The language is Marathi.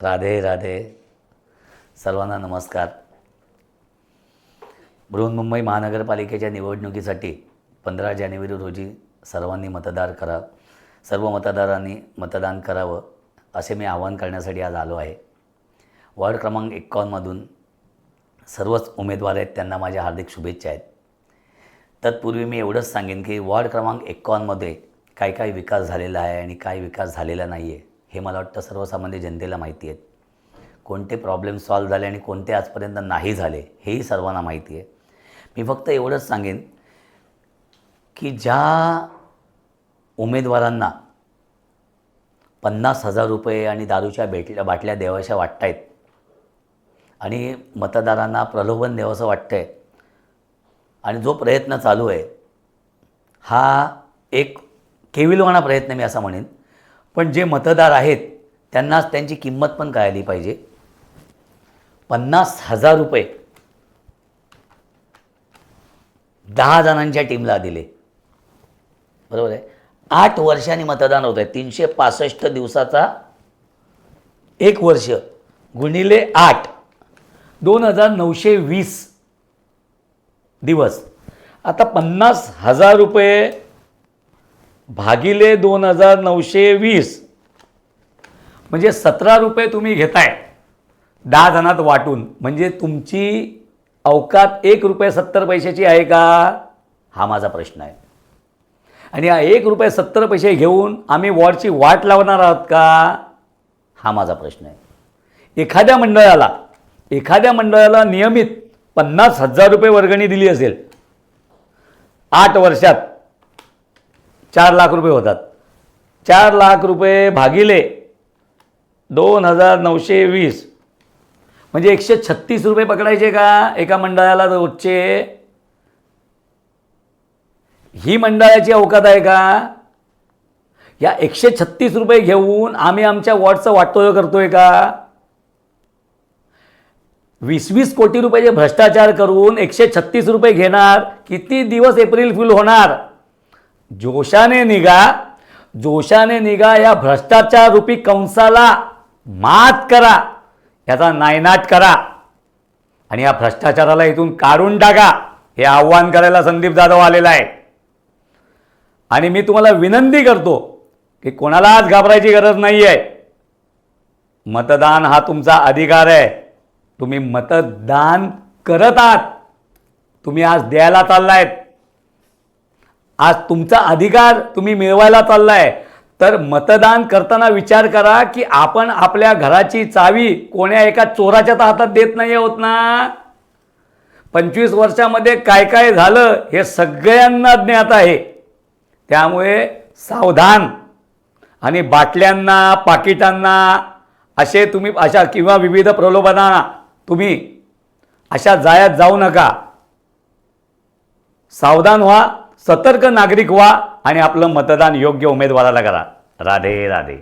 राधे राधे. सर्वांना नमस्कार. बृहन्मुंबई महानगरपालिकेच्या निवडणुकीसाठी 15 जानेवारी रोजी सर्वांनी मतदान करा, सर्व मतदारांनी मतदान करावं असे मी आवाहन करण्यासाठी आज आलो आहे. वॉर्ड क्रमांक 51मधून सर्वच उमेदवार आहेत, त्यांना माझ्या हार्दिक शुभेच्छा आहेत. तत्पूर्वी मी एवढंच सांगेन की वॉर्ड क्रमांक 51मध्ये काय काय विकास झालेला आहे आणि काय विकास झालेला नाही आहे हे मला वाटतं सर्वसामान्य जनतेला माहिती आहे. कोणते प्रॉब्लेम सॉल्व्ह झाले आणि कोणते आजपर्यंत नाही झाले हेही सर्वांना माहिती आहे. मी फक्त एवढंच सांगेन की ज्या उमेदवारांना 50,000 रुपये आणि दारूच्या बाटल्या द्याव्याशा वाटत आहेत आणि मतदारांना प्रलोभन द्यावंसं वाटतं आहे आणि जो प्रयत्न चालू आहे हा एक केविलवाणा प्रयत्न मी असा म्हणेन, पण जे मतदार आहेत त्यांनाच त्यांची किंमत पण कळली पाहिजे. 50,000 रुपये 10 जणांच्या टीमला दिले, बरोबर आहे. 8 वर्षांनी मतदान होत आहे. 365 दिवसाचा 1 वर्ष गुणिले 8 2920 दिवस. आता 50,000 रुपये भागिले 2920 म्हणजे 17 रुपये तुम्ही घेताय 10 जणात वाटून. म्हणजे तुमची अवकात 1 रुपये 70 पैशाची आहे का, हा माझा प्रश्न आहे. आणि हा 1 रुपये 70 पैसे घेऊन आम्ही वॉर्डची वाट लावणार आहोत का, हा माझा प्रश्न आहे. एखाद्या मंडळाला नियमित 50,000 रुपये वर्गणी दिली असेल, 8 वर्षात 4 लाख रुपये होतात. 4 लाख रुपये भागिले 2920 म्हणजे 136 रुपये पकडायचे का एका मंडळाला रोजचे. ही मंडळाची अवकात आहे का. या 136 रुपये घेऊन आम्ही आमच्या वॉर्डचं वाटोळं करतोय का. 20-20 कोटी रुपयाचे भ्रष्टाचार करून 136 रुपये घेणार. किती दिवस एप्रिल फुल होणार. जोशाने निघा, या भ्रष्टाचार रूपी कंसाला मात करा, याचा नायनाट करा आणि या भ्रष्टाचाराला इथून काढून टाका. हे आव्हान करायला संदीप जाधव आलेला आहे. आणि मी तुम्हाला विनंती करतो की कोणालाच घाबरायची गरज नाही आहे. मतदान हा तुमचा अधिकार आहे. तुम्ही मतदान करत आहात, तुम्ही आज द्यायला चाललायत, आज तुमचा अधिकार तुम्ही मिळवायला चाललाय. तर मतदान करताना विचार करा की आपण आपल्या घराची चावी कोण्या एका चोराच्या हातात देत नाही आहोत ना. 25 वर्षामध्ये काय काय झालं हे सगळ्यांना ज्ञात आहे. त्यामुळे सावधान. आणि बाटल्यांना, पाकिटांना असे तुम्ही अशा किंवा विविध प्रलोभनांना तुम्ही अशा जायात जाऊ नका. सावधान व्हा, सतर्क नागरिक व्हा आणि आपलं मतदान योग्य उमेदवाराला करा. राधे राधे.